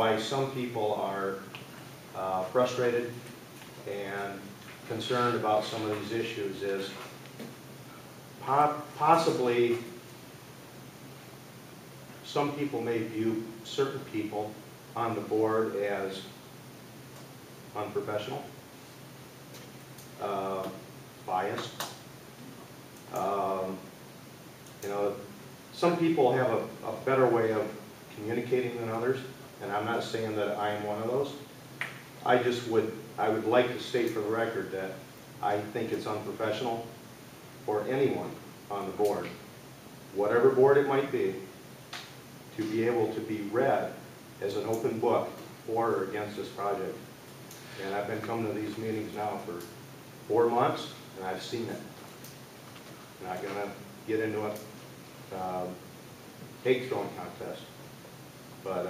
why some people are frustrated and concerned about some of these issues is possibly some people may view certain people on the board as unprofessional, biased. You know, some people have a better way of communicating than others, and I'm not saying that I am one of those. I would like to state for the record that I think it's unprofessional for anyone on the board, whatever board it might be, to be able to be read as an open book for or against this project. And I've been coming to these meetings now for 4 months, and I've seen it. I'm not going to get into a hate throwing contest, but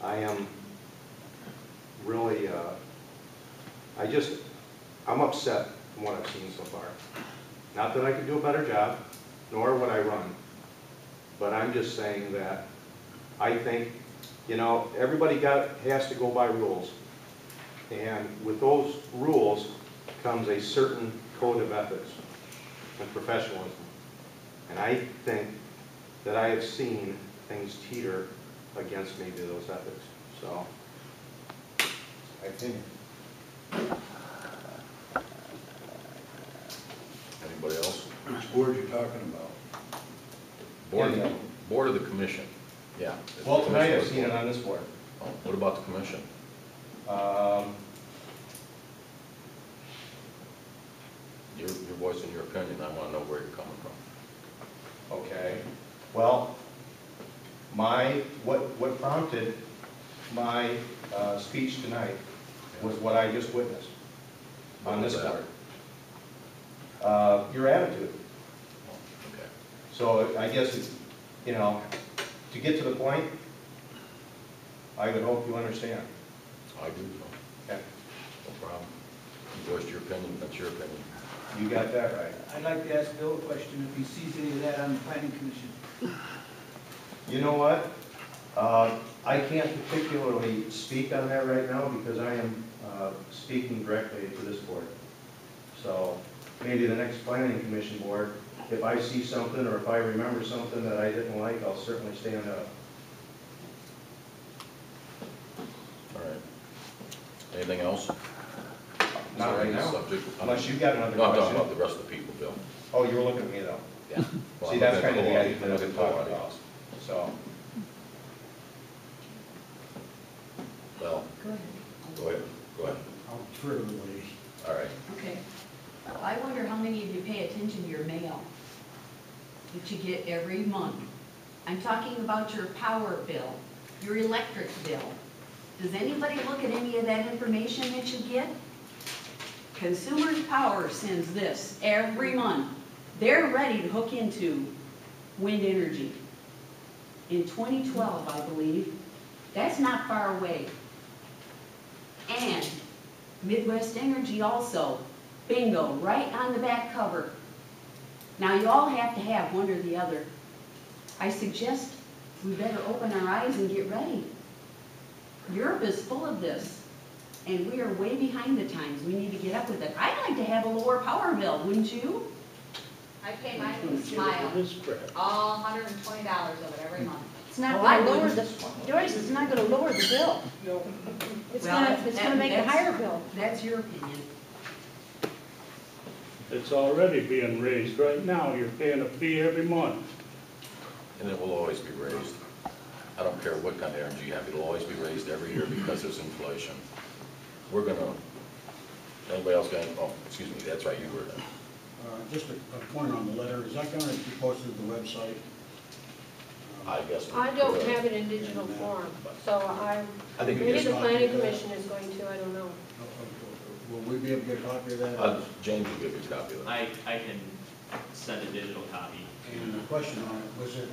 I am really, I'm upset from what I've seen so far. Not that I could do a better job, nor would I run, but I'm just saying that I think, you know, everybody has to go by rules, and with those rules comes a certain code of ethics and professionalism. And I think that I have seen things teeter against maybe those ethics. So, I think. Anybody else? Which board are you talking about? Board of the commission. Yeah. Well, tonight I've seen it on this board. Oh, what about the commission? You're voicing your opinion. I want to know where you're coming from. Okay. Well, what prompted my speech tonight was what I just witnessed on this board. Your attitude. Oh, okay. So I guess it's, you know, to get to the point, I would hope you understand. I do. Okay. No problem. You voiced your opinion. That's your opinion. You got that right. I'd like to ask Bill a question if he sees any of that on the planning commission. You know what? I can't particularly speak on that right now because I am speaking directly to this board. So maybe the next planning commission board, if I see something or if I remember something that I didn't like, I'll certainly stand up. All right. Anything else? Not right now. Subject? Unless you've got another No, I'm question. talking about the rest of the people, Bill. Oh, you were looking at me though. Yeah. Well, See, I'm that's looking kind of at the the idea that audience. I'm I'm looking talking at the about. So, Well, Go ahead. go ahead. Go ahead. I'll throw it away. All right. Okay. I wonder how many of you pay attention to your mail that you get every month. I'm talking about your power bill, your electric bill. Does anybody look at any of that information that you get? Consumers Power sends this every month. They're ready to hook into wind energy. In 2012, I believe. That's not far away. And Midwest Energy also. Bingo, right on the back cover. Now you all have to have one or the other. I suggest we better open our eyes and get ready. Europe is full of this, and we are way behind the times. We need to get up with it. I'd like to have a lower power bill, wouldn't you? I pay mine with a smile, all $120 of it every month. It's not Well, I gonna lower wouldn't. the, Joyce, it's not gonna lower the bill. It's gonna make a higher bill. That's your opinion. It's already being raised. Right now, you're paying a fee every month. And it will always be raised. I don't care what kind of energy you have, it'll always be raised every year because there's inflation. We're gonna, anybody else got, oh, excuse me, that's right, you were there. Just a point on the letter, is that going to be posted to the website? I guess. I don't have it in digital form, so I think maybe it's the not- planning commission is going to, I don't know. Will we be able to get a copy of that? James will give you a copy of that. I can send a digital copy. And the question on it, was it,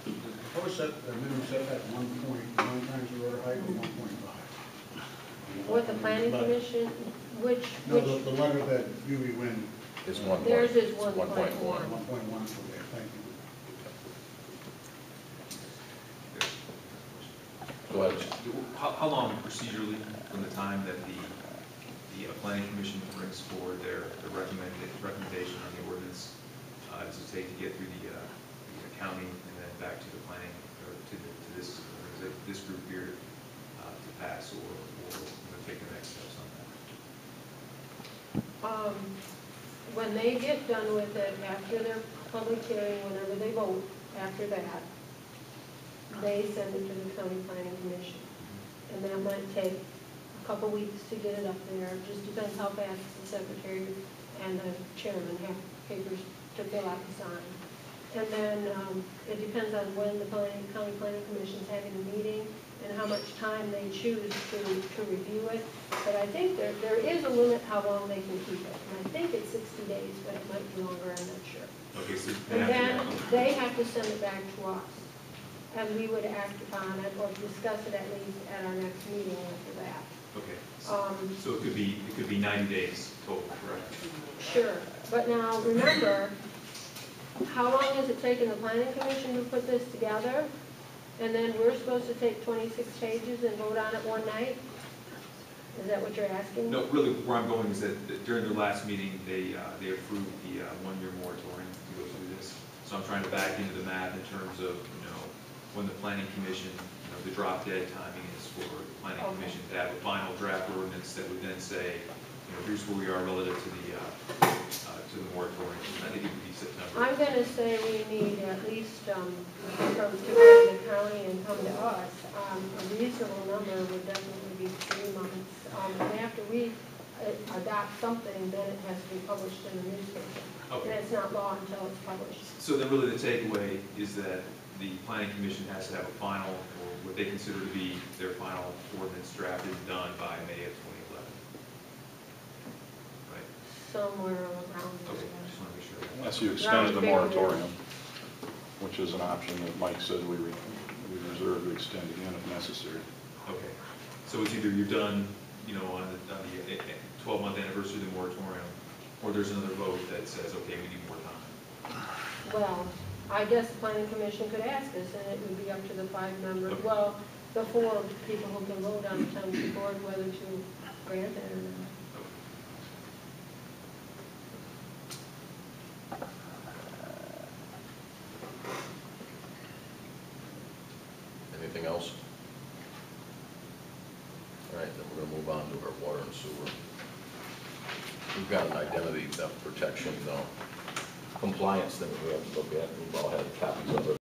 the proposed minimum setback 1.1 times the road height or 1.5? What the planning commission, which, No, the letter that Huey Wynn, It's 1.1. theirs is 1.1. 1.1. 1.1 for there, thank you. Go ahead. How long procedurally from the time that the planning commission brings forward their recommendation on the ordinance, does it take to get through the county and then back to the planning, or to this group here to pass, or take the next steps on that? When they get done with it, after their public hearing, whenever they vote, after that, they send it to the county planning commission. And that might take a couple weeks to get it up there. It just depends how fast the secretary and the chairman have papers to fill out and sign. And then it depends on when the county planning commission is having a meeting and how much time they choose to review it. But I think there is a limit how long they can keep it. And I think it's 60 days, but it might be longer, I'm not sure. Okay, so And then they have to send it back to us. And we would act upon it or discuss it at least at our next meeting after that. okay, so it could be 90 days total, correct? Sure, but now remember, how long has it taken the planning commission to put this together? And then we're supposed to take 26 pages and vote on it one night? Is that what you're asking? No, really, where I'm going is that during their last meeting, they approved the one-year moratorium to go through this. So I'm trying to back into the math in terms of, when the planning commission, the drop dead timing is for the planning commission to have a final draft ordinance that would then say, here's where we are relative to the moratorium. I think it would be September. I'm going to say we need at least from to go to the county and come to us. A reasonable number would definitely be 3 months. And after we adopt something, then it has to be published in the newspaper. Okay. And it's not law until it's published. So then really the takeaway is that the planning commission has to have a final, or what they consider to be their final ordinance drafted and done by May of 2011. Right? Somewhere around Okay, there. I just want to make sure. Unless you extended the moratorium, which is an option that Mike said we reserve to extend again if necessary. Okay, so it's either you're done, on the 12-month anniversary of the moratorium, or there's another vote that says, okay, we need more time. Well, I guess the planning commission could ask us, and it would be up to the 5 members, Okay. well, the 4 people who can vote on the township board whether to grant it or not. Anything else? All right, then we're gonna move on to our water and sewer. We've got an identity theft protection compliance thing we have to look at. We've all had copies of it.